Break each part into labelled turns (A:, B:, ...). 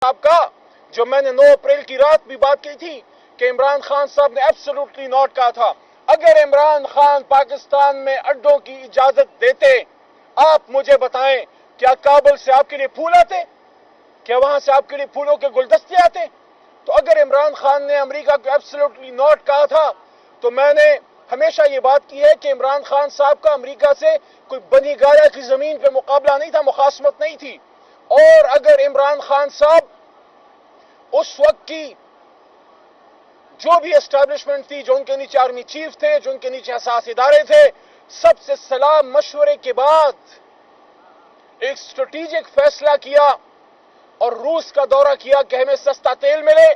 A: صاحب کا جو میں نے 9 اپریل کی رات بھی بات کی تھی کہ عمران خان صاحب نے ایبسولوٹلی ناٹ کہا تھا اگر عمران خان پاکستان میں اڈوں کی اجازت دیتے آپ مجھے بتائیں کیا کابل سے آپ کے لیے پھول آتے؟ کیا وہاں سے آپ کے لیے پھولوں کے گلدستے آتے؟ تو اگر عمران خان نے امریکہ کو ایبسولوٹلی ناٹ کہا تھا تو میں نے ہمیشہ یہ بات کی ہے کہ عمران خان صاحب کا امریکہ سے کوئی بنی گایا کی زمین پہ مقابلہ نہیں تھا، مخاصمت نہیں تھی. اور اگر عمران خان صاحب اس وقت کی جو بھی اسٹیبلشمنٹ تھی، جو ان کے نیچے آرمی چیف تھے، جو ان کے نیچے حساس ادارے تھے، سب سے صلاح مشورے کے بعد ایک اسٹریٹجک فیصلہ کیا اور روس کا دورہ کیا کہ ہمیں سستا تیل ملے،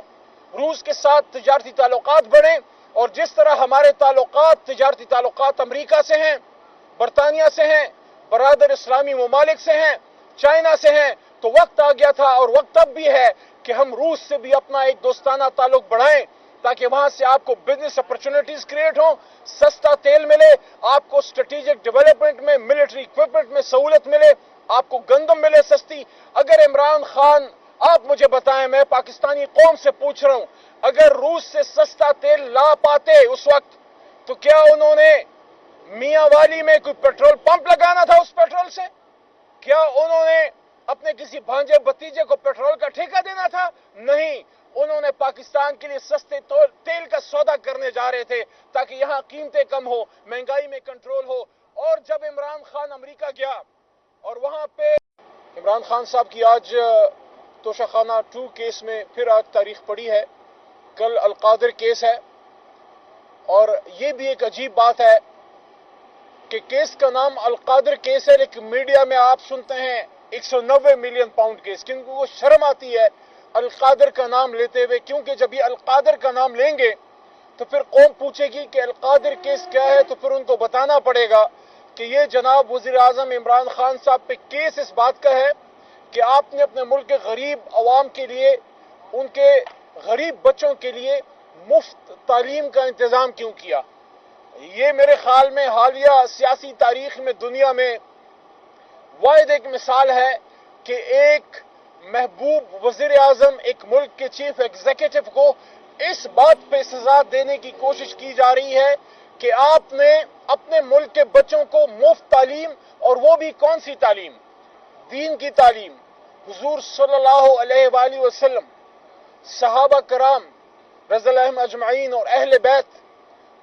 A: روس کے ساتھ تجارتی تعلقات بڑھیں. اور جس طرح ہمارے تجارتی تعلقات امریکہ سے ہیں، برطانیہ سے ہیں، برادر اسلامی ممالک سے ہیں، چائنا سے ہیں، تو وقت آ گیا تھا اور وقت اب بھی ہے کہ ہم روس سے بھی اپنا ایک دوستانہ تعلق بڑھائیں تاکہ وہاں سے آپ کو بزنس اپرچونٹیز کریٹ ہوں، سستا تیل ملے، آپ کو اسٹریٹجک ڈیولپمنٹ میں، ملٹری اکوپمنٹ میں سہولت ملے، آپ کو گندم ملے سستی. اگر عمران خان، آپ مجھے بتائیں، میں پاکستانی قوم سے پوچھ رہا ہوں، اگر روس سے سستا تیل لا پاتے اس وقت تو کیا انہوں نے میاں والی میں کوئی پیٹرول پمپ لگانا تھا؟ اس پیٹرول سے کیا انہوں نے اپنے کسی بھانجے بتیجے کو پیٹرول کا ٹھیکہ دینا تھا؟ نہیں، انہوں نے پاکستان کے لیے سستے تیل کا سودا کرنے جا رہے تھے تاکہ یہاں قیمتیں کم ہو، مہنگائی میں کنٹرول ہو. اور جب عمران خان امریکہ گیا اور وہاں پہ عمران خان صاحب کی آج توشہ خانہ 2 کیس میں پھر آج تاریخ پڑی ہے، کل القادر کیس ہے. اور یہ بھی ایک عجیب بات ہے کہ کیس کا نام القادر کیس ہے لیکن میڈیا میں آپ سنتے ہیں 190 ملین پاؤنڈ کیس، کیونکہ وہ شرم آتی ہے القادر کا نام لیتے ہوئے، کیونکہ جب یہ القادر کا نام لیں گے تو پھر قوم پوچھے گی کہ القادر کیس کیا ہے، تو پھر ان کو بتانا پڑے گا کہ یہ جناب وزیر اعظم عمران خان صاحب پہ کیس اس بات کا ہے کہ آپ نے اپنے ملک کے غریب عوام کے لیے، ان کے غریب بچوں کے لیے مفت تعلیم کا انتظام کیوں کیا. یہ میرے خیال میں حالیہ سیاسی تاریخ میں دنیا میں واحد ایک مثال ہے کہ ایک محبوب وزیر اعظم ایک ملک کے چیف ایگزیکٹو کو اس بات پہ سزا دینے کی کوشش کی جا رہی ہے کہ آپ نے اپنے ملک کے بچوں کو مفت تعلیم، اور وہ بھی کون سی تعلیم؟ دین کی تعلیم. حضور صلی اللہ علیہ وآلہ وسلم، صحابہ کرام رضی اللہ عنہم اجمعین اور اہل بیت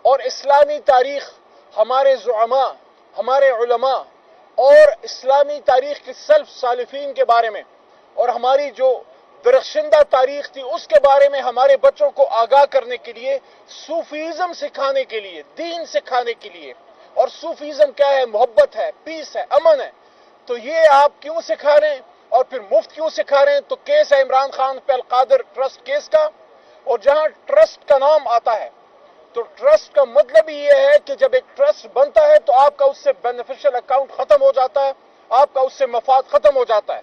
A: اور اسلامی تاریخ، ہمارے زعماء، ہمارے علماء اور اسلامی تاریخ کے سلف سالفین کے بارے میں اور ہماری جو درخشندہ تاریخ تھی اس کے بارے میں ہمارے بچوں کو آگاہ کرنے کے لیے، صوفیزم سکھانے کے لیے، دین سکھانے کے لیے. اور صوفیزم کیا ہے؟ محبت ہے، پیس ہے، امن ہے. تو یہ آپ کیوں سکھا رہے ہیں اور پھر مفت کیوں سکھا رہے ہیں؟ تو کیس ہے عمران خان پہ القادر ٹرسٹ کیس کا. اور جہاں ٹرسٹ کا نام آتا ہے تو ٹرسٹ کا مطلب ہی یہ ہے کہ جب ایک ٹرسٹ بنتا ہے تو آپ کا اس سے بینیفیشل اکاؤنٹ ختم ہو جاتا ہے، آپ کا اس سے مفاد ختم ہو جاتا ہے.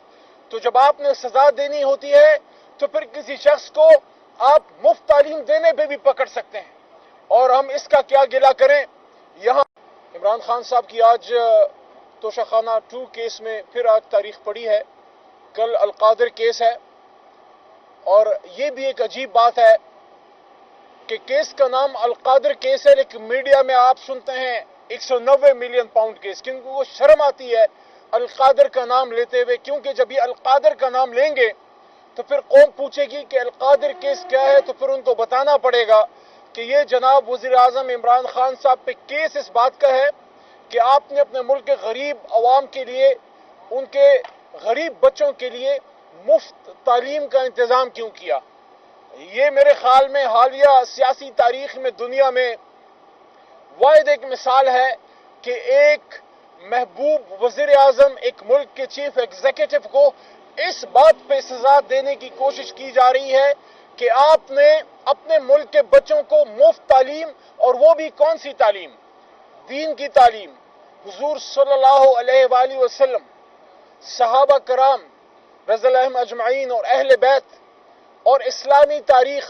A: تو جب آپ نے سزا دینی ہوتی ہے تو پھر کسی شخص کو آپ مفت تعلیم دینے پہ بھی پکڑ سکتے ہیں. اور ہم اس کا کیا گلہ کریں؟ یہاں عمران خان صاحب کی آج توشہ خانہ 2 کیس میں پھر آج تاریخ پڑی ہے، کل القادر کیس ہے. اور یہ بھی ایک عجیب بات ہے کہ کیس کا نام القادر کیس ہے لیکن میڈیا میں آپ سنتے ہیں 190 ملین پاؤنڈ کیس، کیونکہ وہ شرم آتی ہے القادر کا نام لیتے ہوئے، کیونکہ جب یہ القادر کا نام لیں گے تو پھر قوم پوچھے گی کہ القادر کیس کیا ہے، تو پھر ان کو بتانا پڑے گا کہ یہ جناب وزیر اعظم عمران خان صاحب پہ کیس اس بات کا ہے کہ آپ نے اپنے ملک کے غریب عوام کے لیے، ان کے غریب بچوں کے لیے مفت تعلیم کا انتظام کیوں کیا. یہ میرے خیال میں حالیہ سیاسی تاریخ میں دنیا میں واحد ایک مثال ہے کہ ایک محبوب وزیر اعظم ایک ملک کے چیف ایگزیکٹو کو اس بات پہ سزا دینے کی کوشش کی جا رہی ہے کہ آپ نے اپنے ملک کے بچوں کو مفت تعلیم، اور وہ بھی کون سی تعلیم؟ دین کی تعلیم. حضور صلی اللہ علیہ وآلہ وسلم، صحابہ کرام رضی اللہ عنہم اجمعین اور اہل بیت اور اسلامی تاریخ،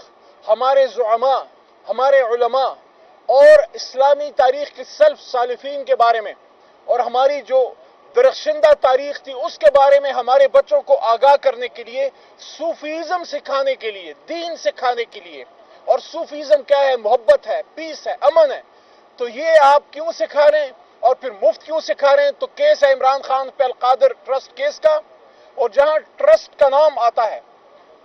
A: ہمارے زعماء، ہمارے علماء اور اسلامی تاریخ کے سلف سالفین کے بارے میں اور ہماری جو درخشندہ تاریخ تھی، اس کے بارے میں ہمارے بچوں کو آگاہ کرنے کے لیے، صوفیزم سکھانے کے لیے، دین سکھانے کے لیے. اور صوفیزم کیا ہے؟ محبت ہے، پیس ہے، امن ہے. تو یہ آپ کیوں سکھا رہے ہیں؟ اور پھر مفت کیوں سکھا رہے ہیں؟ تو کیس ہے عمران خان پہ القادر ٹرسٹ کیس کا. اور جہاں ٹرسٹ کا نام آتا ہے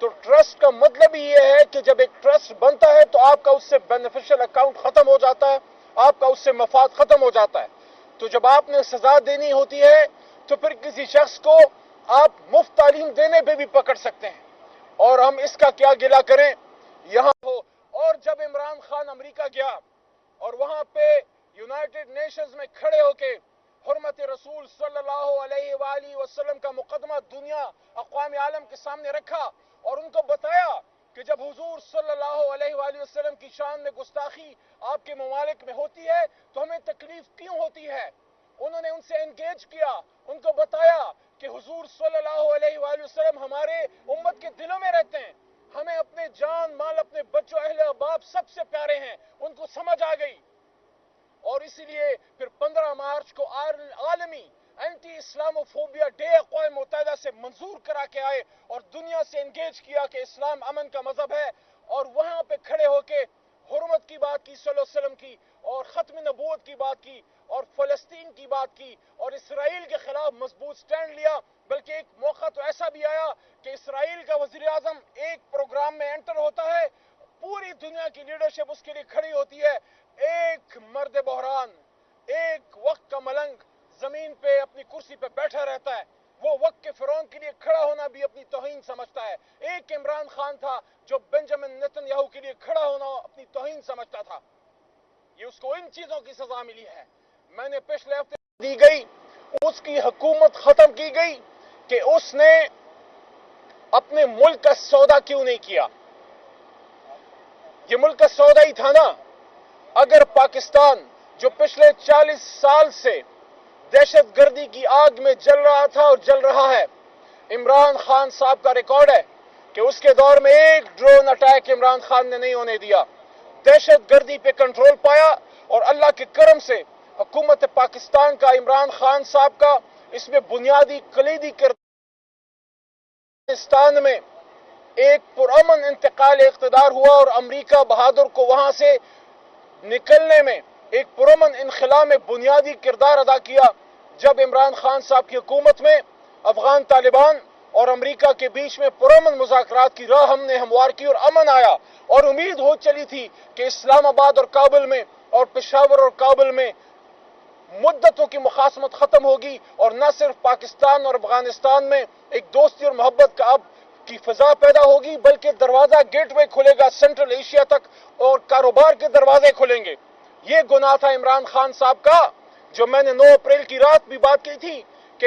A: تو ٹرسٹ کا مطلب یہ ہے کہ جب ایک ٹرسٹ بنتا ہے تو آپ کا اس سے بینیفیشل اکاؤنٹ ختم ہو جاتا ہے، آپ کا اس سے مفاد ختم ہو جاتا ہے. تو جب آپ نے سزا دینی ہوتی ہے تو پھر کسی شخص کو آپ مفت تعلیم دینے پہ بھی پکڑ سکتے ہیں، اور ہم اس کا کیا گلہ کریں یہاں ہو. اور جب عمران خان امریکہ گیا اور وہاں پہ یونائٹڈ نیشنز میں کھڑے ہو کے حرمت رسول صلی اللہ علیہ وآلہ وسلم کا مقدمہ دنیا اقوام عالم کے سامنے رکھا اور ان کو بتایا کہ جب حضور صلی اللہ علیہ وآلہ وسلم کی شان میں گستاخی آپ کے ممالک میں ہوتی ہے تو ہمیں تکلیف کیوں ہوتی ہے. انہوں نے ان سے انگیج کیا، ان کو بتایا کہ حضور صلی اللہ علیہ وآلہ وسلم ہمارے امت کے دلوں میں رہتے ہیں، ہمیں اپنے جان مال، اپنے بچوں، اہل احباب سب سے پیارے ہیں. ان کو سمجھ آ گئی اور اسی لیے پھر 15 مارچ کو عالمی اینٹی اسلاموفوبیا ڈے اقوام متحدہ سے منظور کرا کے آئے اور دنیا سے انگیج کیا کہ اسلام امن کا مذہب ہے. اور وہاں پہ کھڑے ہو کے حرمت کی بات کی، صلی اللہ علیہ وسلم کی، اور ختم نبوت کی بات کی، اور فلسطین کی بات کی، اور اسرائیل کے خلاف مضبوط سٹینڈ لیا. بلکہ ایک موقع تو ایسا بھی آیا کہ اسرائیل کا وزیر اعظم ایک پروگرام میں انٹر ہوتا ہے، پوری دنیا کی لیڈرشپ اس کے لیے کھڑی ہوتی ہے. ایک مرد بحران، ایک وقت کا ملنگ زمین پہ اپنی کرسی پہ بیٹھا رہتا ہے، وہ وقت کے فرعون کے لیے کھڑا ہونا بھی اپنی توہین سمجھتا ہے. ایک عمران خان تھا جو بنجامن نیتن یاہو کے لیے کھڑا ہونا اپنی توہین سمجھتا تھا. یہ اس کو ان چیزوں کی سزا ملی ہے. میں نے پچھلے ہفتے دی گئی، اس کی حکومت ختم کی گئی کہ اس نے اپنے ملک کا سودا کیوں نہیں کیا. یہ ملک کا سودا ہی تھا نا. اگر پاکستان جو پچھلے 40 سال سے دہشت گردی کی آگ میں جل رہا تھا اور جل رہا ہے، عمران خان صاحب کا ریکارڈ ہے کہ اس کے دور میں ایک ڈرون اٹیک عمران خان نے نہیں ہونے دیا. دہشت گردی پہ کنٹرول پایا اور اللہ کے کرم سے حکومت پاکستان کا، عمران خان صاحب کا اس میں بنیادی کلیدی کردار. پاکستان میں ایک پرامن انتقال اقتدار ہوا اور امریکہ بہادر کو وہاں سے نکلنے میں ایک پرامن انخلا میں بنیادی کردار ادا کیا. جب عمران خان صاحب کی حکومت میں افغان طالبان اور امریکہ کے بیچ میں پرامن مذاکرات کی راہ ہم نے ہموار کی اور امن آیا، اور امید ہو چلی تھی کہ اسلام آباد اور کابل میں اور پشاور اور کابل میں مدتوں کی مخاصمت ختم ہوگی، اور نہ صرف پاکستان اور افغانستان میں ایک دوستی اور محبت کا اب کی فضا پیدا ہوگی، بلکہ دروازہ گیٹ وے کھلے گا سینٹرل ایشیا تک اور کاروبار کے دروازے کھلیں گے. یہ گناہ تھا عمران خان صاحب کا، جو میں نے 9 اپریل کی رات بھی بات کی تھی